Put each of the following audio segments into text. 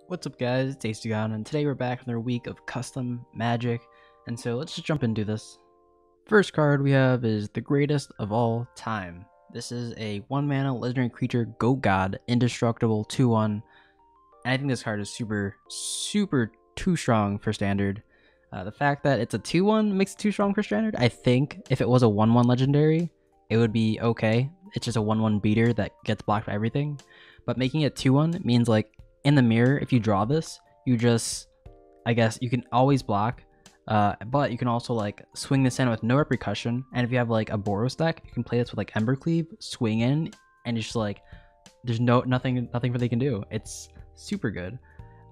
What's up guys, it's Aystogon, and today we're back in our week of custom magic, and so let's just jump into this. First card we have is the greatest of all time. This is a 1-mana legendary creature, Goat God, indestructible, 2/1, and I think this card is super too strong for standard. The fact that it's a 2/1 makes it too strong for standard. I think if it was a 1/1 legendary, it would be okay. It's just a 1/1 beater that gets blocked by everything, but making it 2/1 means like in the mirror, if you draw this, you just, I guess you can always block, but you can also like swing this in with no repercussion. And if you have like a Boros deck, you can play this with like Embercleave, swing in, and it's just like there's nothing they can do. It's super good.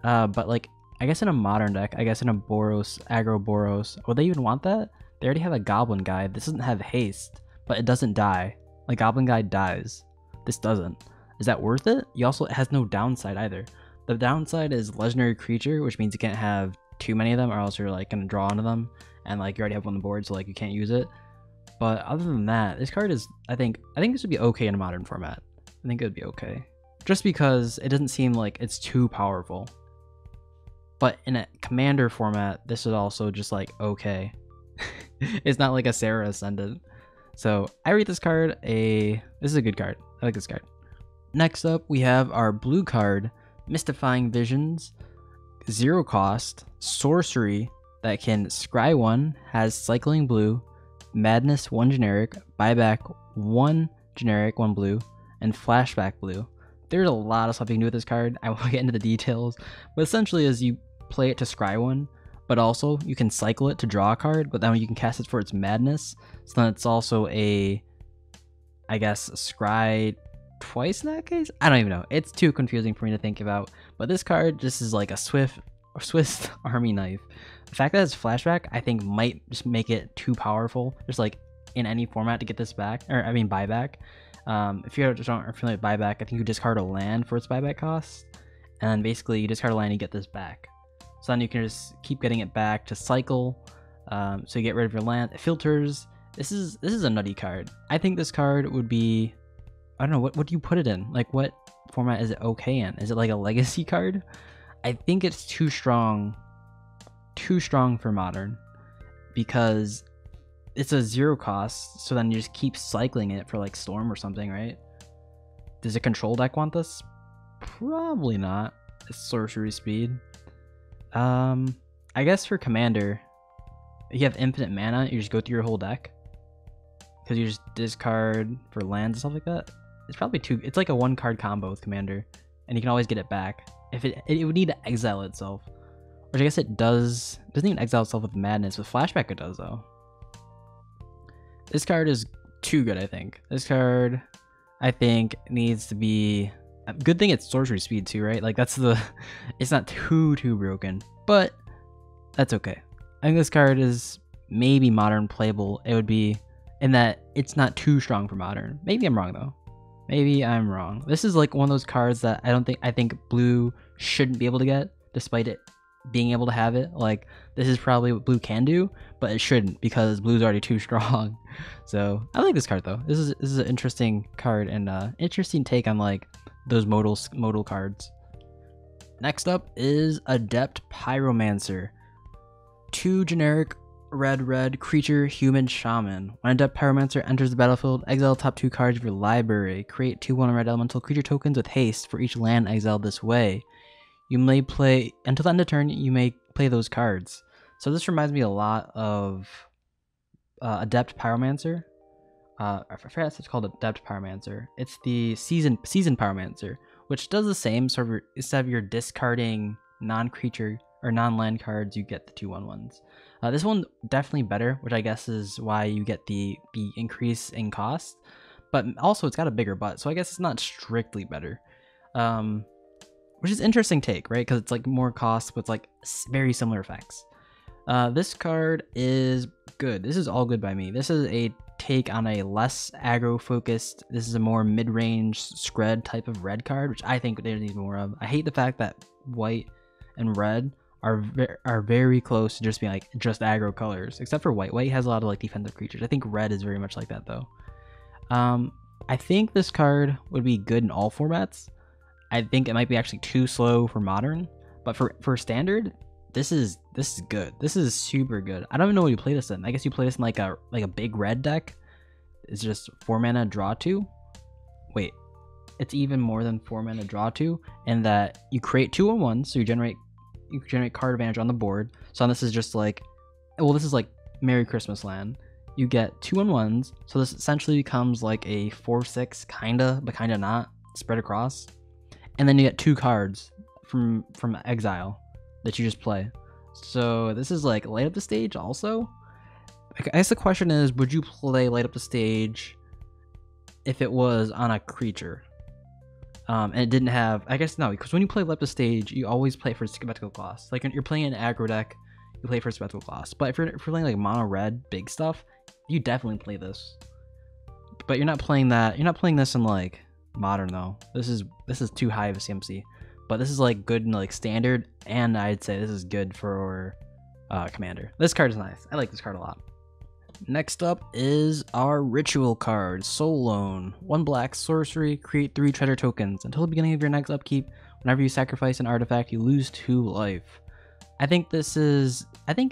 But like I guess in a modern deck, I guess in a Boros, aggro Boros, would they even want that? They already have a Goblin Guy. This doesn't have haste, but it doesn't die. Like Goblin Guy dies. This doesn't. Is that worth it? It has no downside either. The downside is legendary creature, which means you can't have too many of them or else you're like gonna draw onto them, and like you already have one on the board, so like you can't use it. But other than that, this card is, I think this would be okay in a modern format. I think it would be okay. Just because it doesn't seem like it's too powerful. But in a commander format, this is also just like okay. It's not like a Sarah Ascendant. So I rate this card this is a good card. I like this card. Next up, we have our blue card, Mystifying Visions, 0 cost, sorcery that can scry 1, has cycling blue, madness 1 generic, buyback 1 generic, 1 blue, and flashback blue. There's a lot of stuff you can do with this card. I won't get into the details, but essentially is you play it to scry 1, but also you can cycle it to draw a card, but then you can cast it for its madness. So then it's also a, I guess, scry twice in that case? I don't even know. It's too confusing for me to think about. But this card just is like a Swiss army knife. The fact that it's flashback, I think, might just make it too powerful. Just like in any format to get this back, or I mean buyback. If you just aren't familiar with buyback, I think you discard a land for its buyback cost, and then basically you discard a land and you get this back. So then you can just keep getting it back to cycle. So you get rid of your land. It filters. This is a nutty card. I think this card would be, I don't know, what do you put it in? Like, what format is it okay in? Is it like a legacy card? I think it's too strong for modern, because it's a 0 cost, so then you just keep cycling it for like Storm or something, right? Does a control deck want this? Probably not. It's sorcery speed. I guess for commander, if you have infinite mana, you just go through your whole deck, because you just discard for lands and stuff like that. It's probably it's like a 1-card combo with commander, and you can always get it back. If it would need to exile itself, which I guess it doesn't even exile itself with madness. With flashback it does though. This card is too good, I think. This card, I think, needs to be a good thing. It's sorcery speed too, right? Like that's it's not too broken, but that's okay. I think this card is maybe modern playable. It would be in that it's not too strong for modern. Maybe I'm wrong though. Maybe I'm wrong. This is like one of those cards that I think blue shouldn't be able to get, despite it being able to have it. Like, this is probably what blue can do, but it shouldn't, because blue's already too strong. So I like this card though. This is an interesting card, and interesting take on like those modal cards. Next up is Adept Pyromancer, 2 generic red creature human shaman. When Adept Pyromancer enters the battlefield, exile top 2 cards of your library. Create 2/1 red elemental creature tokens with haste for each land exiled this way. You may play, until the end of turn, you may play those cards. So this reminds me a lot of Adept Pyromancer. I forget it's called Adept Pyromancer. It's the season Pyromancer, which does the same sort of, instead of your discarding non-creature or non-land cards, you get the 2/1s. This one definitely better, which I guess is why you get the increase in cost, but also it's got a bigger butt, so I guess it's not strictly better, which is interesting take, right? Because it's like more cost, but it's like very similar effects. This card is good. This is all good by me. This is a take on a less aggro focused. This is a more mid-range scred type of red card, which I think there needs more of. I hate the fact that white and red are very close to just being like just aggro colors, except for white. White has a lot of like defensive creatures. I think red is very much like that though. I think this card would be good in all formats. I think it might be actually too slow for modern. But for standard, this is good. This is super good. I don't even know what you play this in. I guess you play this in like a big red deck. It's just 4 mana, draw 2. Wait, it's even more than 4 mana, draw 2, and that you create 2/1, so you generate card advantage on the board. So this is just like, well, this is like Merry Christmas Land. You get 2/1s, so this essentially becomes like a 4/6 kinda, but kinda not, spread across. And then you get 2 cards from exile that you just play. So this is like light up the stage also. I guess the question is, would you play light up the stage if it was on a creature? And it didn't have, I guess no, because when you play light up the stage, you always play for spectacle cost. Like you're playing an aggro deck, you play for spectacle cost. But if you're playing like mono red big stuff, you definitely play this. But you're not playing that. You're not playing this in like modern though. This is too high of a CMC. But this is like good in like standard, and I'd say this is good for commander. This card is nice. I like this card a lot. Next up is our ritual card, Soul Loan. 1 black sorcery, create 3 treasure tokens. Until the beginning of your next upkeep, whenever you sacrifice an artifact, you lose 2 life. I think this is,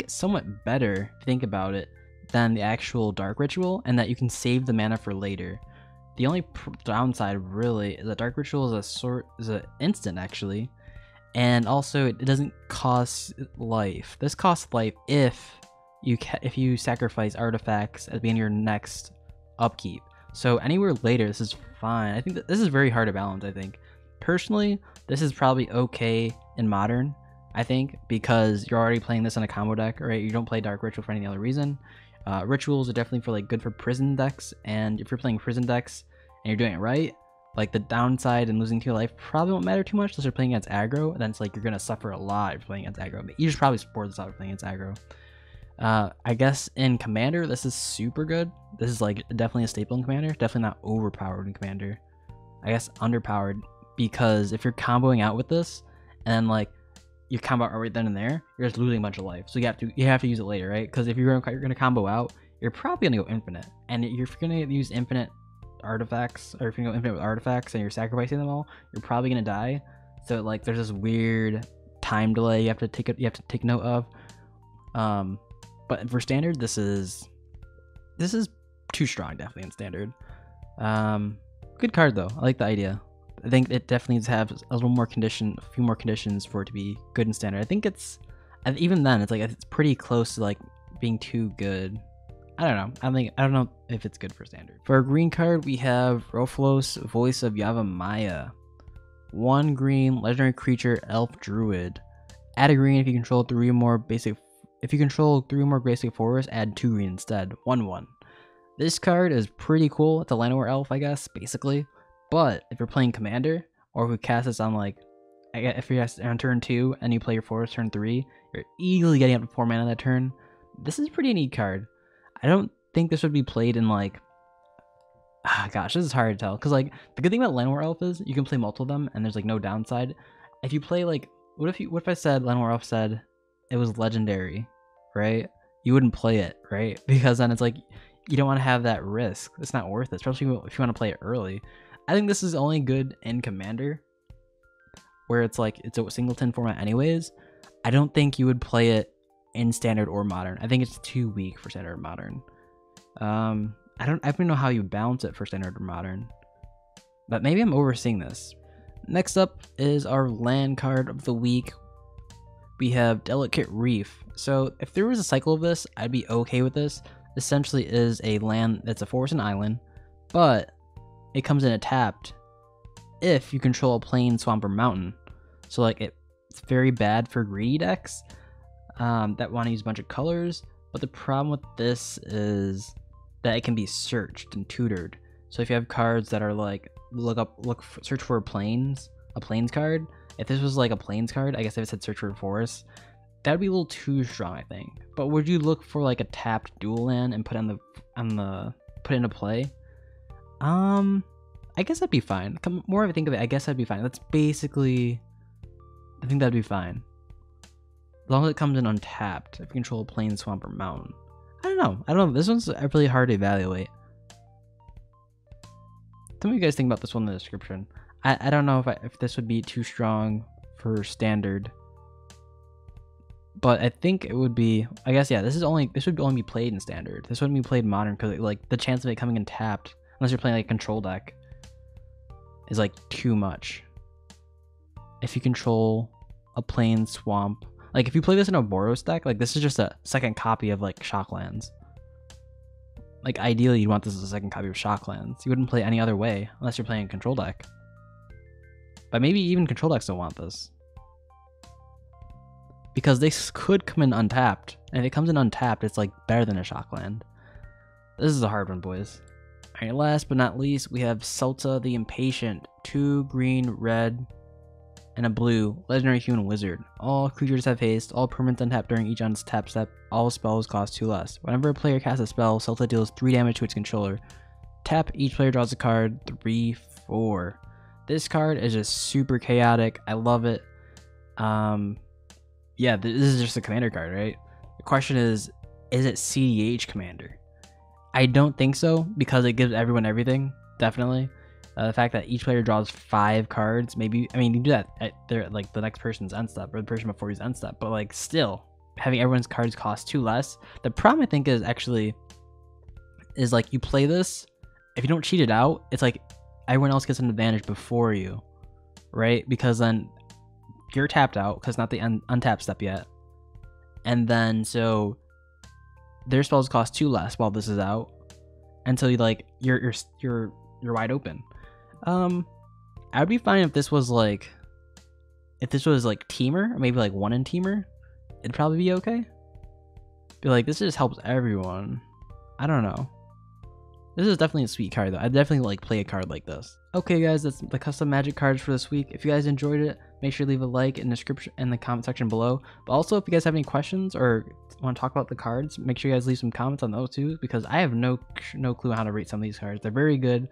somewhat better, if you think about it, than the actual Dark Ritual, and that you can save the mana for later. The only downside really is that Dark Ritual is an instant actually, and also it doesn't cost life. This costs life if you sacrifice artifacts at the beginning of your next upkeep. So anywhere later, this is fine. I think that this is very hard to balance. I think personally, this is probably okay in modern. I think because you're already playing this in a combo deck, right? You don't play Dark Ritual for any other reason. Rituals are definitely for like good for prison decks, and if you're playing prison decks and you're doing it right, like the downside and losing 2 life probably won't matter too much unless you're playing against aggro, and then it's like you're gonna suffer a lot if you're playing against aggro. But you should probably support this out if playing against aggro. I guess in commander, this is super good. This is like definitely a staple in commander. Definitely not overpowered in commander. I guess underpowered, because if you're comboing out with this and like you combo out right then and there, you're just losing a bunch of life. So you have to use it later, right? Because if you're gonna combo out, you're probably gonna go infinite. And if you're gonna use infinite artifacts, or if you're gonna go infinite with artifacts and you're sacrificing them all, you're probably gonna die. So like there's this weird time delay you have to take note of. But for standard, this is too strong, definitely in standard. Good card though. I like the idea. I think it definitely needs to have a few more conditions for it to be good in standard. I think even then it's pretty close to like being too good. I don't know. I don't know if it's good for standard. For our green card, we have Rofelos, Voice of Yavimaya. 1 green, legendary creature, elf druid. Add a green if you control 3 or more basic. If you control 3 or more basic forests, add 2 green instead. 1/1. This card is pretty cool. It's a Llanowar elf, I guess, basically. But if you're playing commander, or if you cast this on like, if you're on turn 2 and you play your forest turn 3, you're easily getting up to 4 mana that turn. This is a pretty neat card. I don't think this would be played in like, gosh, this is hard to tell. Because like the good thing about Llanowar elf is you can play multiple of them and there's like no downside. If you play like, what if I said Llanowar elf said it was legendary, right? You wouldn't play it, right? Because then it's like you don't want to have that risk. It's not worth it, especially if you want to play it early. I think this is only good in commander, where it's like it's a singleton format anyways. I don't think you would play it in standard or modern. I think it's too weak for standard or modern. I don't know how you balance it for standard or modern, but maybe I'm overseeing this. Next up is our land card of the week. We have Delicate Reef. So if there was a cycle of this, I'd be okay with this. Essentially is a land that's a forest and island, but it comes in a tapped if you control a plain, swamp, or mountain. So like it's very bad for greedy decks that want to use a bunch of colors. But the problem with this is that it can be searched and tutored. So if you have cards that are like search for a plains card. If this was like a plains card, I guess if it said search for a forest, that would be a little too strong, I think. But would you look for like a tapped dual land and put it into play? I guess that'd be fine. More if I think of it, I guess that'd be fine. That's basically, I think that'd be fine. As long as it comes in untapped, if you control a plain, swamp, or mountain. I don't know. This one's really hard to evaluate. Tell me what you guys think about this one in the description. I don't know if this would be too strong for standard. But I think it would be, I guess, yeah, this would only be played in standard. This wouldn't be played modern because like the chance of it coming in tapped, unless you're playing like a control deck, is like too much. If you control a plain swamp, like if you play this in a Boros deck, like this is just a second copy of like Shocklands. Like ideally you'd want this as a second copy of Shocklands. You wouldn't play any other way unless you're playing a control deck. But maybe even control decks don't want this. Because they could come in untapped, and if it comes in untapped, it's like better than a Shockland. This is a hard one, boys. Alright, last but not least, we have Celta the Impatient. 2 green, red, and a blue legendary human wizard. All creatures have haste, all permanents untap during each untap step, all spells cost 2 less. Whenever a player casts a spell, Celta deals 3 damage to its controller. Tap, each player draws a card, 3/4. This card is just super chaotic. I love it. Yeah, this is just a commander card, right? The question is it CDH commander? I don't think so, because it gives everyone everything, definitely. The fact that each player draws 5 cards, maybe, I mean, you do that at like the next person's end step, or the person before his end step, but like still, having everyone's cards cost 2 less. The problem I think is like you play this, if you don't cheat it out, it's like everyone else gets an advantage before you, right? Because then you're tapped out because not the untap step yet, and then so their spells cost 2 less while this is out, until you like you're wide open. I'd be fine if this was like teamer, or maybe like 1 in teamer. It'd probably be okay. Be like, this just helps everyone. I don't know. This is definitely a sweet card though. I'd definitely like play a card like this. Okay guys, that's the custom magic cards for this week. If you guys enjoyed it, make sure to leave a like in the description in the comment section below. But also if you guys have any questions or want to talk about the cards, make sure you guys leave some comments on those too, because I have no clue how to rate some of these cards. They're very good,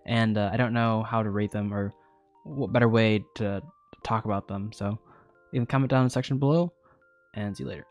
and I don't know how to rate them or what better way to talk about them. So leave a comment down in the section below, and see you later.